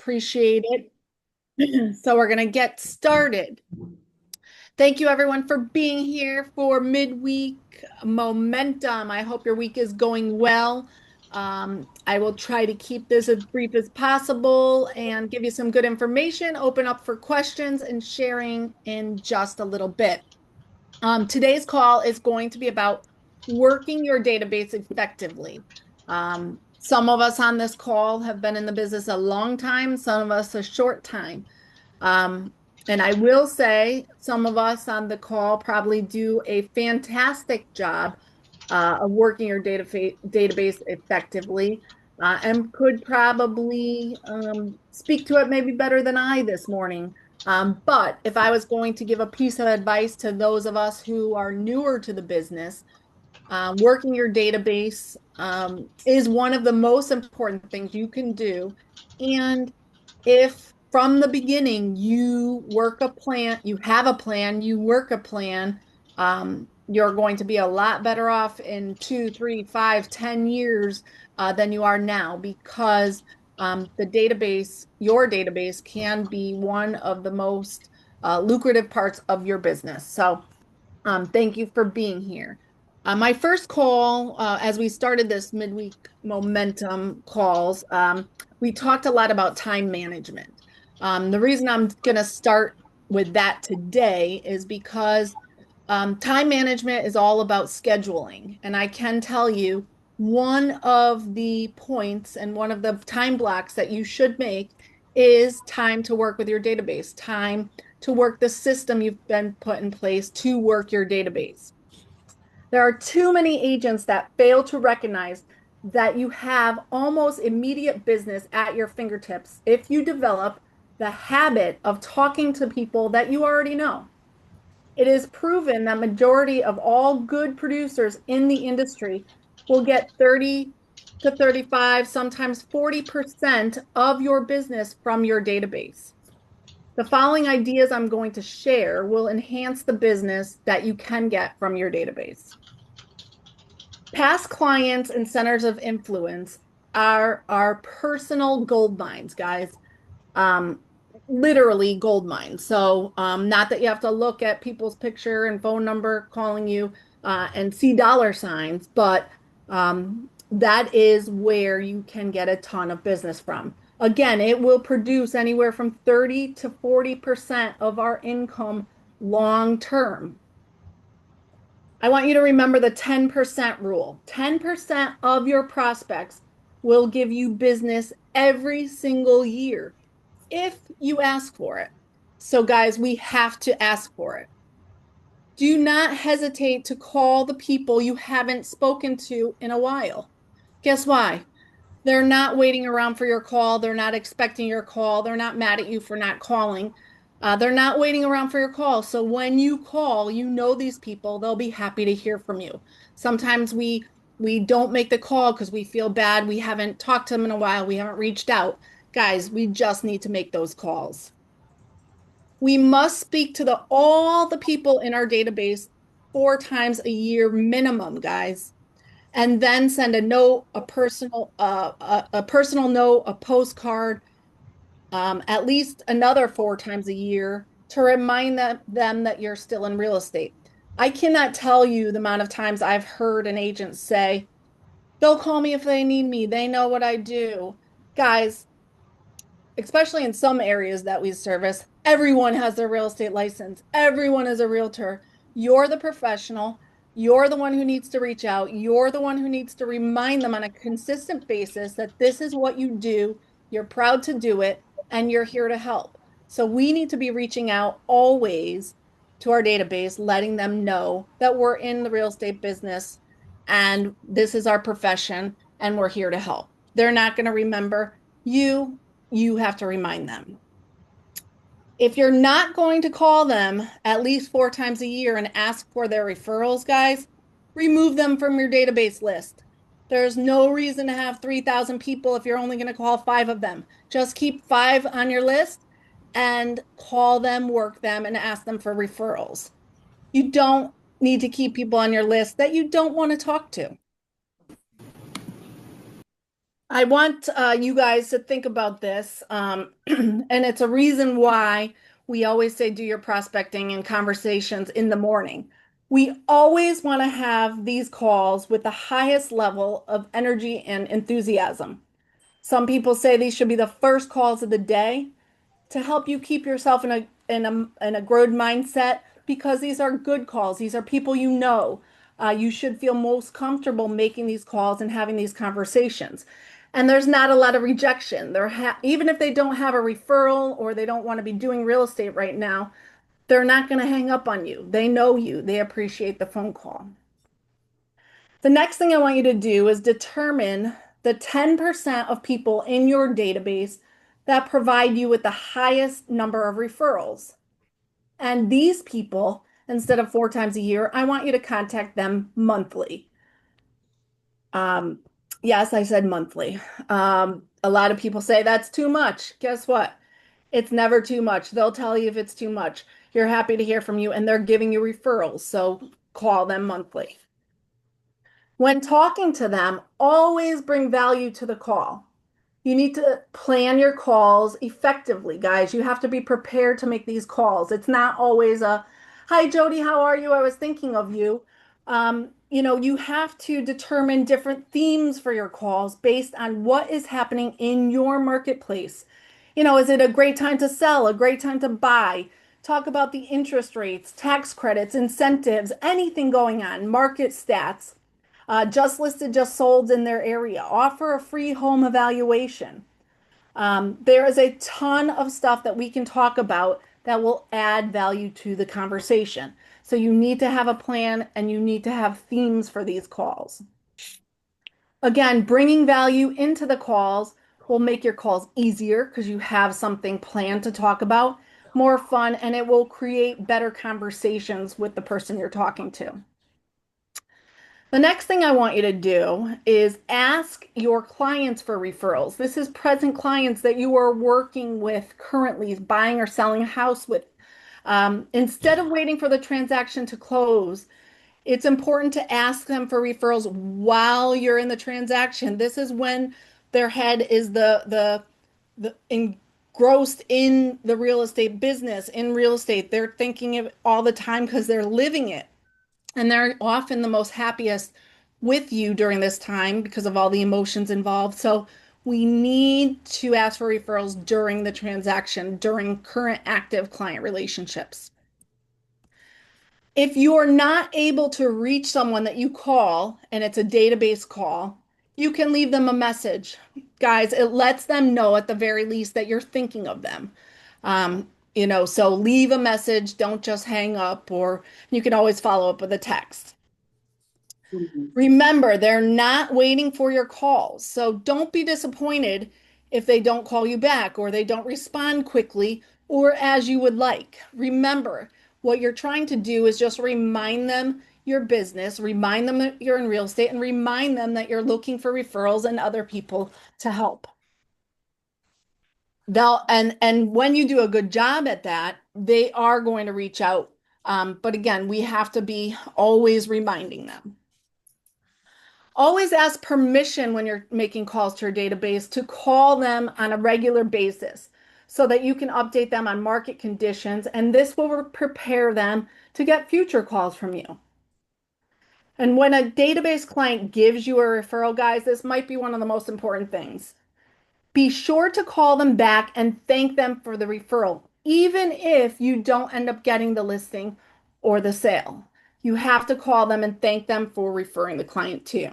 Appreciate it. So we're going to get started. Thank you everyone for being here for midweek momentum. I hope your week is going well. I will try to keep this as brief as possible and give you some good information, open up for questions and sharing in just a little bit. Today's call is going to be about working your database effectively. Some of us on this call have been in the business a long time, some of us a short time. Um, and I will say some of us on the call probably do a fantastic job of working your database effectively and could probably speak to it maybe better than I this morning. But if I was going to give a piece of advice to those of us who are newer to the business, working your database is one of the most important things you can do. And if from the beginning you work a plan, you have a plan, you work a plan, you're going to be a lot better off in 2, 3, 5, 10 years than you are now because the database, your database, can be one of the most lucrative parts of your business. So, thank you for being here. My first call, as we started this midweek momentum calls, we talked a lot about time management. The reason I'm going to start with that today is because time management is all about scheduling. And I can tell you one of the points and one of the time blocks that you should make is time to work with your database, time to work the system you've been put in place to work your database. There are too many agents that fail to recognize that you have almost immediate business at your fingertips if you develop the habit of talking to people that you already know. It is proven that majority of all good producers in the industry will get 30 to 35, sometimes 40% of your business from your database. The following ideas I'm going to share will enhance the business that you can get from your database. Past clients and centers of influence are our personal gold mines, guys. Um, Literally gold mines. So, not that you have to look at people's picture and phone number calling you and see dollar signs, but that is where you can get a ton of business from. Again, it will produce anywhere from 30 to 40% of our income long term. I want you to remember the 10% rule. 10% of your prospects will give you business every single year if you ask for it. So, guys, we have to ask for it. Do not hesitate to call the people you haven't spoken to in a while. Guess why? They're not waiting around for your call. They're not expecting your call. They're not mad at you for not calling. They're not waiting around for your call. So when you call, you know these people, they'll be happy to hear from you. Sometimes we don't make the call because we feel bad. We haven't talked to them in a while. We haven't reached out. Guys, we just need to make those calls. We must speak to all the people in our database 4 times a year minimum, guys, and then send a note, a personal note, a postcard, at least another 4 times a year to remind them that you're still in real estate. I cannot tell you the amount of times I've heard an agent say, they'll call me if they need me. They know what I do. Guys, especially in some areas that we service, everyone has their real estate license. Everyone is a realtor. You're the professional. You're the one who needs to reach out. You're the one who needs to remind them on a consistent basis that this is what you do. You're proud to do it and you're here to help. So we need to be reaching out always to our database, letting them know that we're in the real estate business and this is our profession and we're here to help. They're not going to remember you. You have to remind them. If you're not going to call them at least 4 times a year and ask for their referrals, guys, remove them from your database list. There's no reason to have 3,000 people if you're only going to call 5 of them. Just keep 5 on your list and call them, work them, and ask them for referrals. You don't need to keep people on your list that you don't want to talk to. I want you guys to think about this, and it's a reason why we always say do your prospecting and conversations in the morning. We always want to have these calls with the highest level of energy and enthusiasm. Some people say these should be the first calls of the day to help you keep yourself in a growth mindset because these are good calls. These are people you know. You should feel most comfortable making these calls and having these conversations. And there's not a lot of rejection. Even if they don't have a referral or they don't want to be doing real estate right now, they're not going to hang up on you. They know you. They appreciate the phone call. The next thing I want you to do is determine the 10% of people in your database that provide you with the highest number of referrals. And these people, instead of 4 times a year, I want you to contact them monthly. Um, yes, I said monthly. A lot of people say that's too much. Guess what? It's never too much. They'll tell you if it's too much. You're happy to hear from you, and they're giving you referrals. So call them monthly. When talking to them, always bring value to the call. You need to plan your calls effectively, guys. You have to be prepared to make these calls. It's not always a, hi, Jody, how are you? I was thinking of you. You have to determine different themes for your calls based on what is happening in your marketplace. Is it a great time to sell, a great time to buy? Talk about the interest rates, tax credits, incentives, anything going on, market stats. Just listed, just sold in their area. Offer a free home evaluation. There is a ton of stuff that we can talk about that will add value to the conversation. So you need to have a plan and you need to have themes for these calls. Again, bringing value into the calls will make your calls easier because you have something planned to talk about, more fun, and it will create better conversations with the person you're talking to. The next thing I want you to do is ask your clients for referrals. This is present clients that you are working with currently, buying or selling a house with. Instead of waiting for the transaction to close, it's important to ask them for referrals while you're in the transaction. This is when their head is the engrossed in the real estate business, in real estate. They're thinking of it all the time because they're living it. And they're often the most happiest with you during this time because of all the emotions involved. So we need to ask for referrals during the transaction, during current active client relationships. If you're not able to reach someone that you call and it's a database call, you can leave them a message. Guys, it lets them know at the very least that you're thinking of them. So leave a message, don't just hang up, or you can always follow up with a text. Mhm. Remember, they're not waiting for your calls. So don't be disappointed if they don't call you back or they don't respond quickly or as you would like. Remember, what you're trying to do is just remind them your business, remind them that you're in real estate, and remind them that you're looking for referrals and other people to help. And when you do a good job at that, they are going to reach out. But again, we have to be always reminding them. Always ask permission when you're making calls to your database to call them on a regular basis so that you can update them on market conditions, and this will prepare them to get future calls from you. And when a database client gives you a referral, guys, this might be one of the most important things. Be sure to call them back and thank them for the referral, even if you don't end up getting the listing or the sale. You have to call them and thank them for referring the client to you.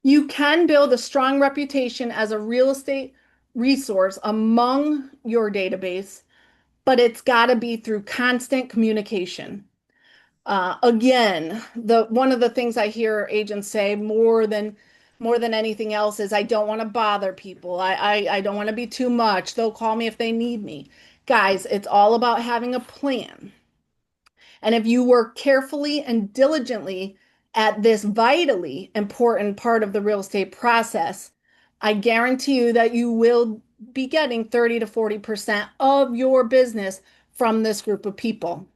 You can build a strong reputation as a real estate resource among your database, but it's got to be through constant communication. Again, the one of the things I hear agents say more than anything else is I don't want to bother people. I don't want to be too much. They'll call me if they need me. Guys, it's all about having a plan. And if you work carefully and diligently at this vitally important part of the real estate process, I guarantee you that you will be getting 30 to 40% of your business from this group of people.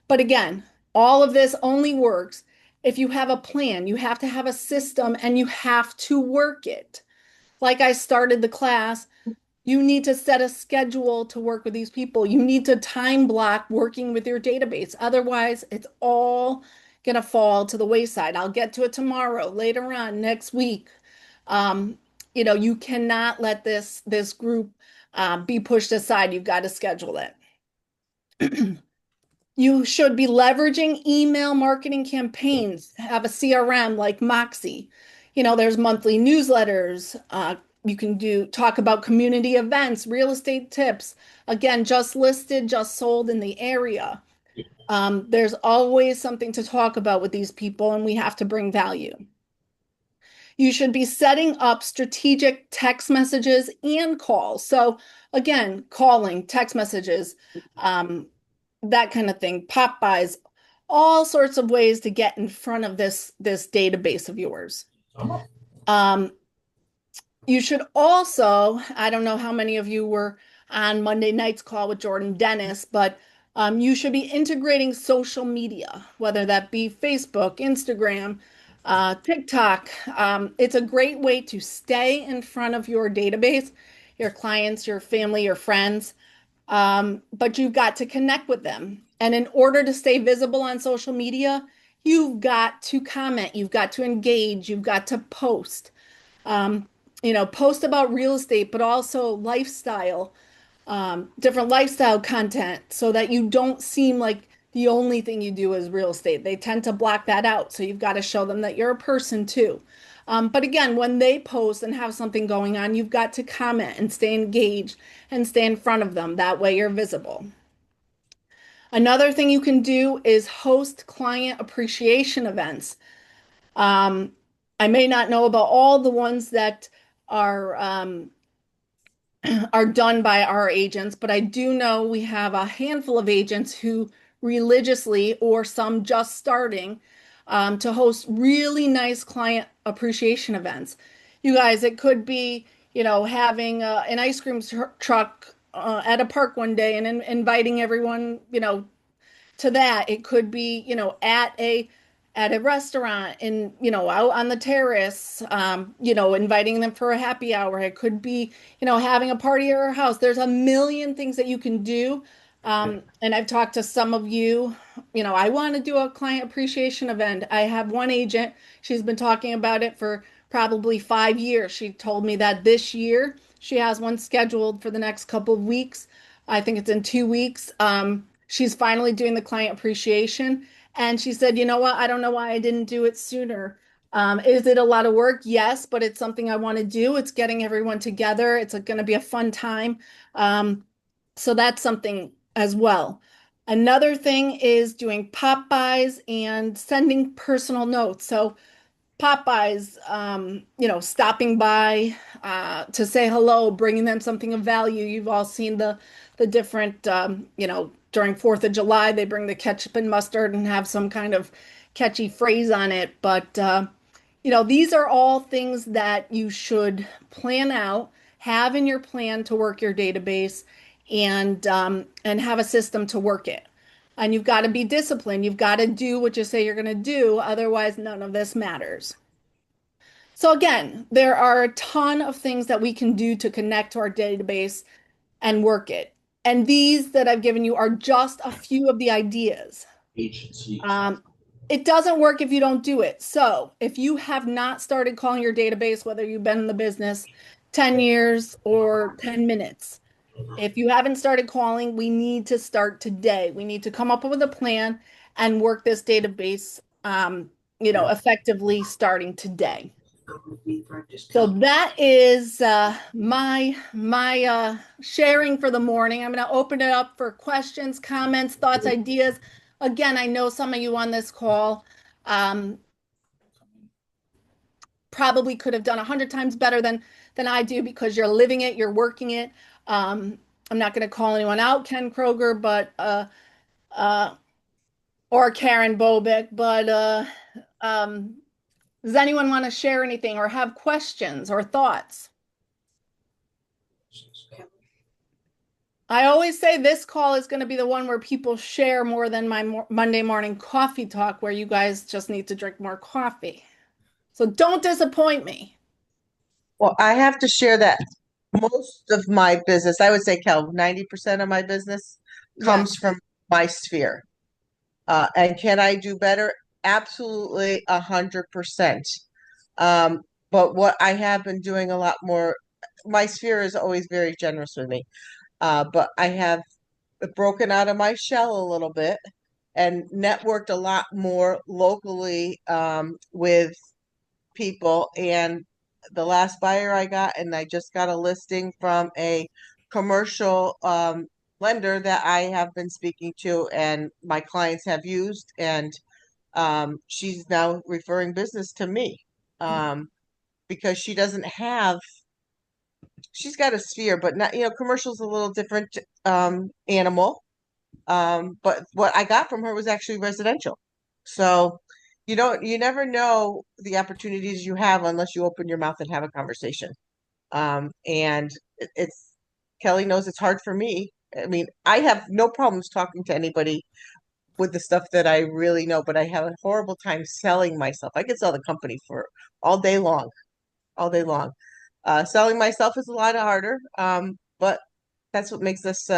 But again, all of this only works if you have a plan, you have to have a system and you have to work it. Like I started the class, you need to set a schedule to work with these people. You need to time block working with your database. Otherwise, it's all going to fall to the wayside. I'll get to it tomorrow, later on, next week. Um, you cannot let this group be pushed aside. You've got to schedule it. You should be leveraging email marketing campaigns, have a CRM like Moxie. There's monthly newsletters. You can talk about community events, real estate tips. Again, just listed, just sold in the area. There's always something to talk about with these people, and we have to bring value. You should be setting up strategic text messages and calls. So again, calling, text messages, um, that kind of thing, pop buys, all sorts of ways to get in front of this database of yours. Um, you should also, I don't know how many of you were on Monday night's call with Jordan Dennis, but you should be integrating social media, whether that be Facebook, Instagram, TikTok. It's a great way to stay in front of your database, your clients, your family, your friends. But you've got to connect with them. And in order to stay visible on social media, you've got to comment, you've got to engage, you've got to post. Um, post about real estate, but also lifestyle, different lifestyle content so that you don't seem like the only thing you do is real estate. They tend to block that out. So you've got to show them that you're a person too. But again, when they post and have something going on, you've got to comment and stay engaged and stay in front of them. That way you're visible. Another thing you can do is host client appreciation events. Um, I may not know about all the ones that are are done by our agents, but I do know we have a handful of agents who religiously, or some just starting, to host really nice client appreciation events. You guys, it could be, having an ice cream truck at a park one day and inviting everyone, to that. It could be, at a restaurant in, out on the terrace, inviting them for a happy hour. It could be, having a party at our house. There's a million things that you can do. And I've talked to some of you, I want to do a client appreciation event. I have one agent, she's been talking about it for probably 5 years. She told me that this year she has one scheduled for the next couple of weeks. I think it's in 2 weeks. She's finally doing the client appreciation. And she said, you know what? I don't know why I didn't do it sooner. Is it a lot of work? Yes, but it's something I want to do. It's getting everyone together. It's going to be a fun time. So that's something as well. Another thing is doing pop buys and sending personal notes. So Popeyes, stopping by to say hello, bringing them something of value. You've all seen the different, during 4th of July, they bring the ketchup and mustard and have some kind of catchy phrase on it. But these are all things that you should plan out, have in your plan to work your database, and have a system to work it. And you've got to be disciplined. You've got to do what you say you're going to do. Otherwise, none of this matters. So again, there are a ton of things that we can do to connect to our database and work it. And these that I've given you are just a few of the ideas. Um, it doesn't work if you don't do it. So if you have not started calling your database, whether you've been in the business 10 years or 10 minutes, if you haven't started calling, we need to start today. We need to come up with a plan and work this database, effectively starting today. So that is my sharing for the morning. I'm going to open it up for questions, comments, thoughts, ideas. Again, I know some of you on this call um, probably could have done 100 times better than I do because you're living it, you're working it. I'm not going to call anyone out, Ken Kroger, but uh, or Karen Bobick, but um, does anyone want to share anything or have questions or thoughts? I always say this call is going to be the one where people share more than my Monday morning coffee talk, where you guys just need to drink more coffee. So don't disappoint me. Well, I have to share that most of my business, I would say, Kel, 90% of my business Yeah. comes from my sphere. And can I do better? Absolutely 100%. Um, but what I have been doing a lot more, my sphere is always very generous with me. But I have broken out of my shell a little bit and networked a lot more locally with people. And the last buyer I got, and I just got a listing from a commercial lender that I have been speaking to, and my clients have used, and she's now referring business to me because she doesn't have. She's got a sphere, but not, commercial's a little different animal. But what I got from her was actually residential. So you never know the opportunities you have unless you open your mouth and have a conversation. And it's Kelly knows it's hard for me. I mean, I have no problems talking to anybody with the stuff that I really know, but I have a horrible time selling myself. I could sell the company for all day long, all day long. Selling myself is a lot harder, but that's what makes us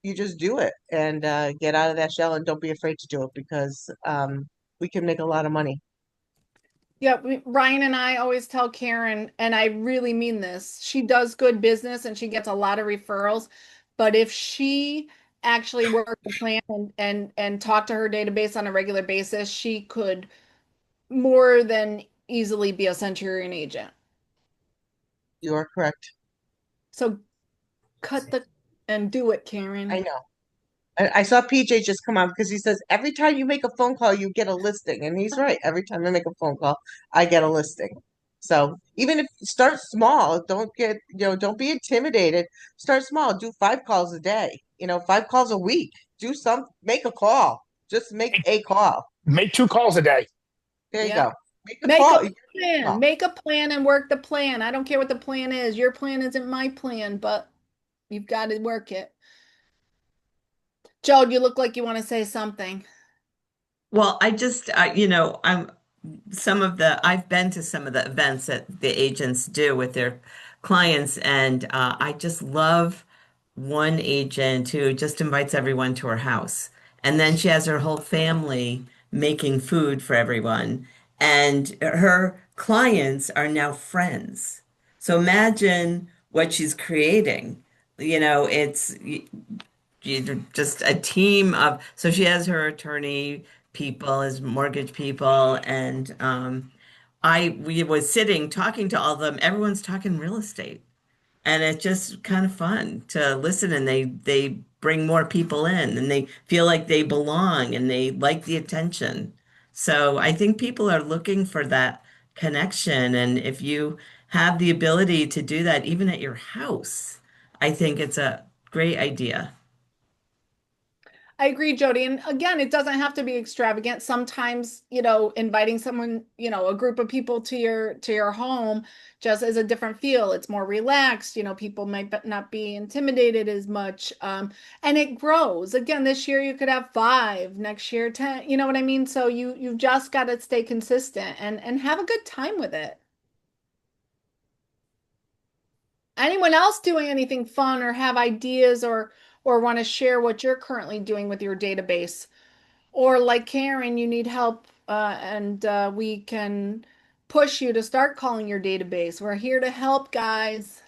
you just do it and get out of that shell and don't be afraid to do it because we can make a lot of money. Yeah, Ryan and I always tell Karen, and I really mean this, she does good business and she gets a lot of referrals. But if she actually worked the plan and talked to her database on a regular basis, she could more than easily be a Centurion agent. You are correct. So cut the and do it, I Karen. know. I saw PJ just come on because he says every time you make a phone call, you get a listing. And he's right. Every time I make a phone call, I get a listing. So even if start small, don't be intimidated. Start small. Do 5 calls a day, 5 calls a week. Make a call. Just make a call. Make 2 calls a day. There you Yeah. go. Make a call. Call. Make a plan and work the plan. I don't care what the plan is. Your plan isn't my plan, but you've got to work it. Joe, you look like you want to say something. Well, I just, I've been to some of the events that the agents do with their clients, and I just love one agent who just invites everyone to her house. And then she has her whole family making food for everyone. And her clients are now friends. So imagine what she's creating. It's just a team of, so she has her attorney people, his mortgage people, and we was sitting talking to all of them. Everyone's talking real estate. And it's just kind of fun to listen, and they bring more people in and they feel like they belong and they like the attention. So I think people are looking for that connection. And if you have the ability to do that even at your house, I think it's a great idea. I agree, Jody. And again, it doesn't have to be extravagant. Sometimes, inviting someone, a group of people to your home just is a different feel. It's more relaxed. People might not be intimidated as much. And it grows. Again, this year you could have 5, next year 10. You know what I mean? So you've just got to stay consistent and have a good time with it. Anyone else doing anything fun or have ideas or want to share what you're currently doing with your database? Or like Karen, you need help and we can push you to start calling your database. We're here to help, guys.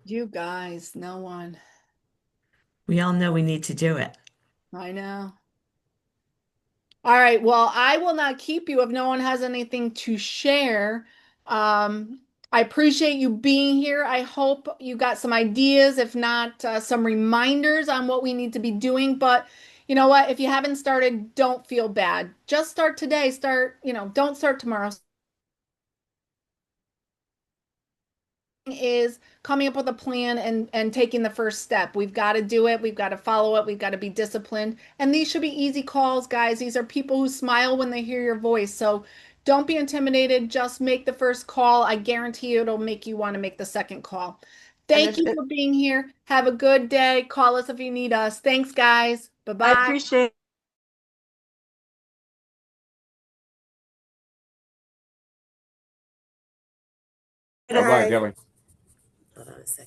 You guys, no one. We all know we need to do it. I know. All right. Well, I will not keep you if no one has anything to share. I appreciate you being here. I hope you got some ideas, if not some reminders on what we need to be doing. But you know what? If you haven't started, don't feel bad. Just start today. Don't start tomorrow. Is coming up with a plan and taking the first step. We've got to do it. We've got to follow it. We've got to be disciplined. And these should be easy calls, guys. These are people who smile when they hear your voice. So Don't be intimidated. Just make the first call. I guarantee you it'll make you want to make the second call. And Thank you if for being here. Have a good day. Call us if you need us. Thanks, guys. I Bye-bye. appreciate Bye-bye, it. Kelly. Hold on a second.